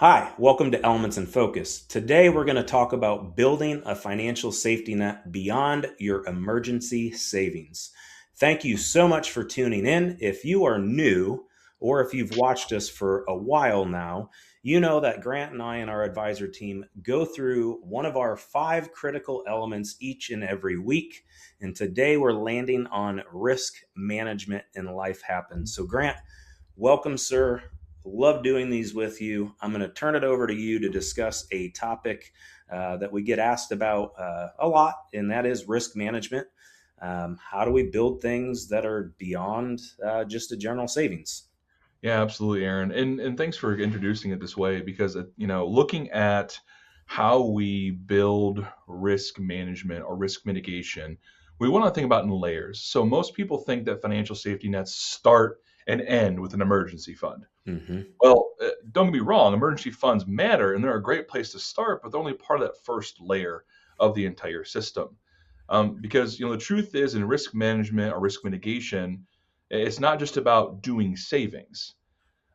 Hi, welcome to Elements in Focus. Today we're going to talk about building a financial safety net beyond your emergency savings. Thank you so much for tuning in. If you are new or if you've watched us for a while now, you know that Grant and I and our advisor team go through one of our five critical elements each and every week. And today we're landing on risk management in life happens. So, Grant, welcome, sir. Love doing these with you. I'm going to turn it over to you to discuss a topic that we get asked about a lot, and that is risk management. How do we build things that are beyond just a general savings? Yeah, absolutely, Aaron. And thanks for introducing it this way because looking at how we build risk management or risk mitigation, we want to think about in layers. So most people think that financial safety nets start and end with an emergency fund. Hmm. Well, don't get me wrong, emergency funds matter and they're a great place to start, but they're only part of that first layer of the entire system. Because the truth is in risk management or risk mitigation, it's not just about doing savings.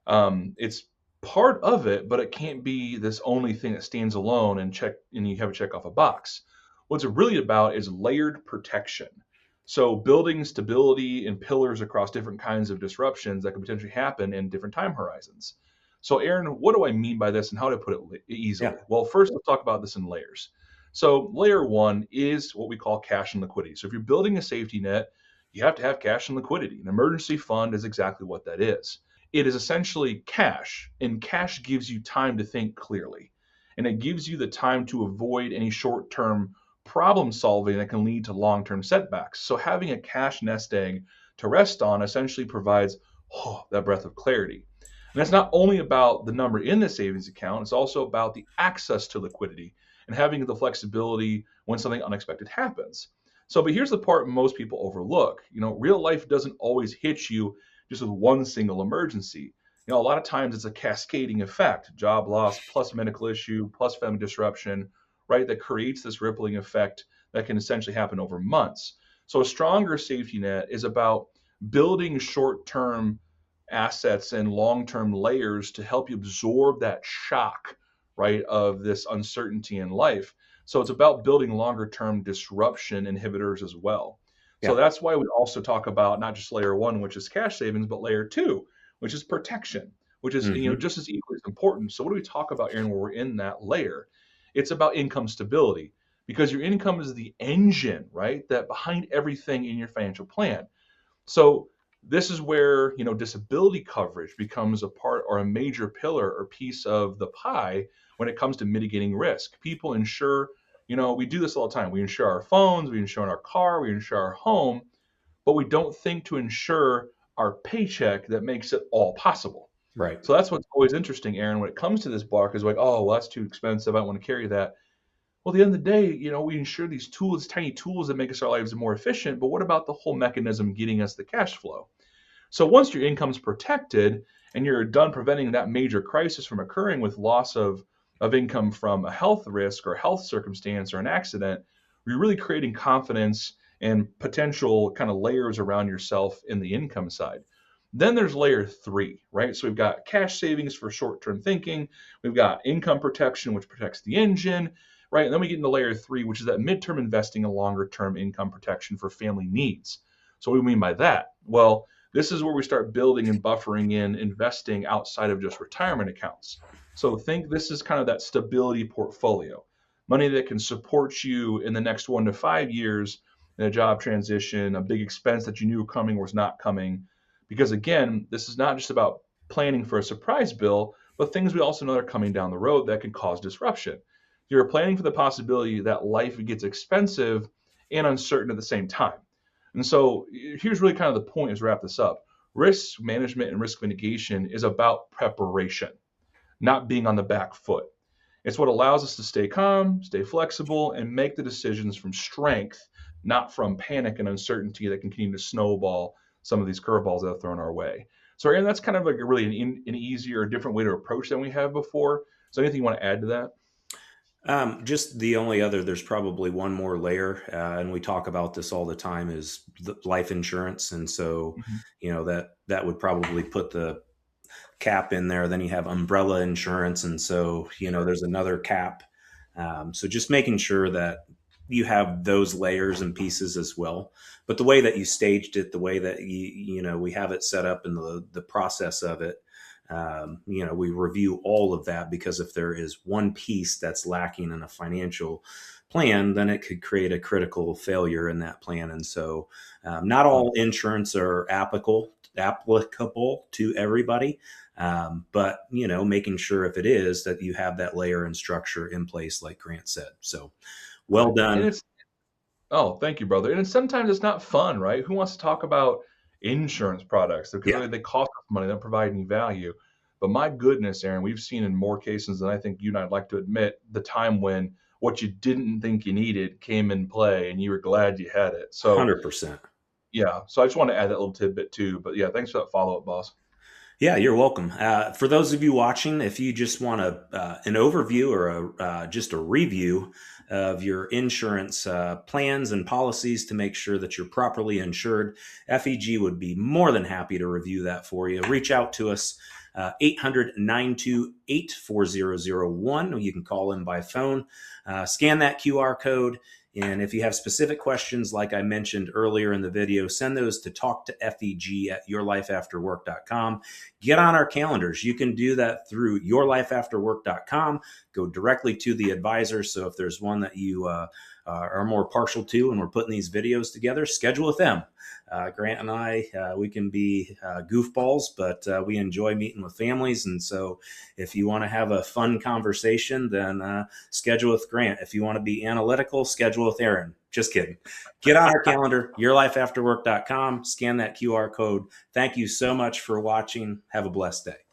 It's part of it, but it can't be this only thing that stands alone and you have to check off a box. What's it really about is layered protection. So building stability and pillars across different kinds of disruptions that could potentially happen in different time horizons. So Aaron, what do I mean by this and how to put it Yeah. easily? Well, first let's talk about this in layers. So layer one is what we call cash and liquidity. So if you're building a safety net, you have to have cash and liquidity. An emergency fund is exactly what that is. It is essentially cash, and cash gives you time to think clearly. And it gives you the time to avoid any short term problem solving that can lead to long term setbacks. So, having a cash nest egg to rest on essentially provides that breath of clarity. And that's not only about the number in the savings account, it's also about the access to liquidity and having the flexibility when something unexpected happens. So, but here's the part most people overlook. Real life doesn't always hit you just with one single emergency. A lot of times it's a cascading effect, job loss plus medical issue plus family disruption, right? That creates this rippling effect that can essentially happen over months. So a stronger safety net is about building short-term assets and long-term layers to help you absorb that shock, right, of this uncertainty in life. So it's about building longer-term disruption inhibitors as well. So Yeah. that's why we also talk about not just layer one, which is cash savings, but layer two, which is protection, which is Hmm. just as equally as important. So what do we talk about, Aaron, when we're in that layer? It's about income stability because your income is the engine, right, that behind everything in your financial plan. So this is where disability coverage becomes a part or a major pillar or piece of the pie when it comes to mitigating risk. People insure, we do this all the time. We insure our phones, we insure our car, we insure our home, but we don't think to insure our paycheck that makes it all possible. Right. So that's what's always interesting, Aaron, when it comes to this block is like, oh, well, that's too expensive. I don't want to carry that. Well, at the end of the day, we insure these tools, tiny tools that make us our lives more efficient. But what about the whole mechanism getting us the cash flow? So once your income's protected and you're done preventing that major crisis from occurring with loss of income from a health risk or health circumstance or an accident, you're really creating confidence and potential kind of layers around yourself in the income side. Then there's layer three, right? So we've got cash savings for short term thinking. We've got income protection, which protects the engine, right? And then we get into layer three, which is that midterm investing and longer term income protection for family needs. So what do we mean by that? Well, this is where we start building and buffering in investing outside of just retirement accounts. So think this is kind of that stability portfolio, money that can support you in the next 1 to 5 years in a job transition, a big expense that you knew coming was not coming. Because again, this is not just about planning for a surprise bill, but things we also know are coming down the road that can cause disruption. You're planning for the possibility that life gets expensive and uncertain at the same time. And so here's really kind of the point as we wrap this up. Risk management and risk mitigation is about preparation, not being on the back foot. It's what allows us to stay calm, stay flexible, and make the decisions from strength, not from panic and uncertainty that can continue to snowball some of these curveballs that are thrown our way. So, Aaron, that's kind of like a really an easier, different way to approach than we have before. Is there anything you want to add to that? Just the only other, there's probably one more layer, and we talk about this all the time, is the life insurance. And so, Mhm. that would probably put cap in there. Then you have umbrella insurance. And so, there's another cap. So just making sure that you have those layers and pieces as well. But the way that you staged it, the way that we have it set up in the process of it, we review all of that, because if there is one piece that's lacking in a financial plan, then it could create a critical failure in that plan. And so, not all insurance are applicable to everybody. But making sure, if it is, that you have that layer and structure in place, like Grant said. So well Right. And done. it's Oh, thank you, brother. And sometimes it's not fun, right? Who wants to talk about insurance products because Yeah, they cost us money, they don't provide any value. But my goodness, Aaron, we've seen in more cases than I think you and I'd like to admit the time when what you didn't think you needed came in play and you were glad you had it. So 100%. yeah, so I just want to add that little tidbit too. But yeah, thanks for that follow up, boss. Yeah, you're welcome. For those of you watching, if you just want an overview or just a review of your insurance plans and policies to make sure that you're properly insured, FEG would be more than happy to review that for you. Reach out to us, 800-928-4001. You can call in by phone, scan that QR code. And if you have specific questions, like I mentioned earlier in the video, send those to talktofeg@yourlifeafterwork.com. Get on our calendars. You can do that through yourlifeafterwork.com. Go directly to the advisor. So if there's one that you are more partial to, and we're putting these videos together, schedule with them. Grant and I, we can be goofballs, but we enjoy meeting with families. And so if you want to have a fun conversation, then schedule with Grant. If you want to be analytical, schedule with Aaron. Just kidding. Get on our calendar, yourlifeafterwork.com, scan that QR code. Thank you so much for watching. Have a blessed day.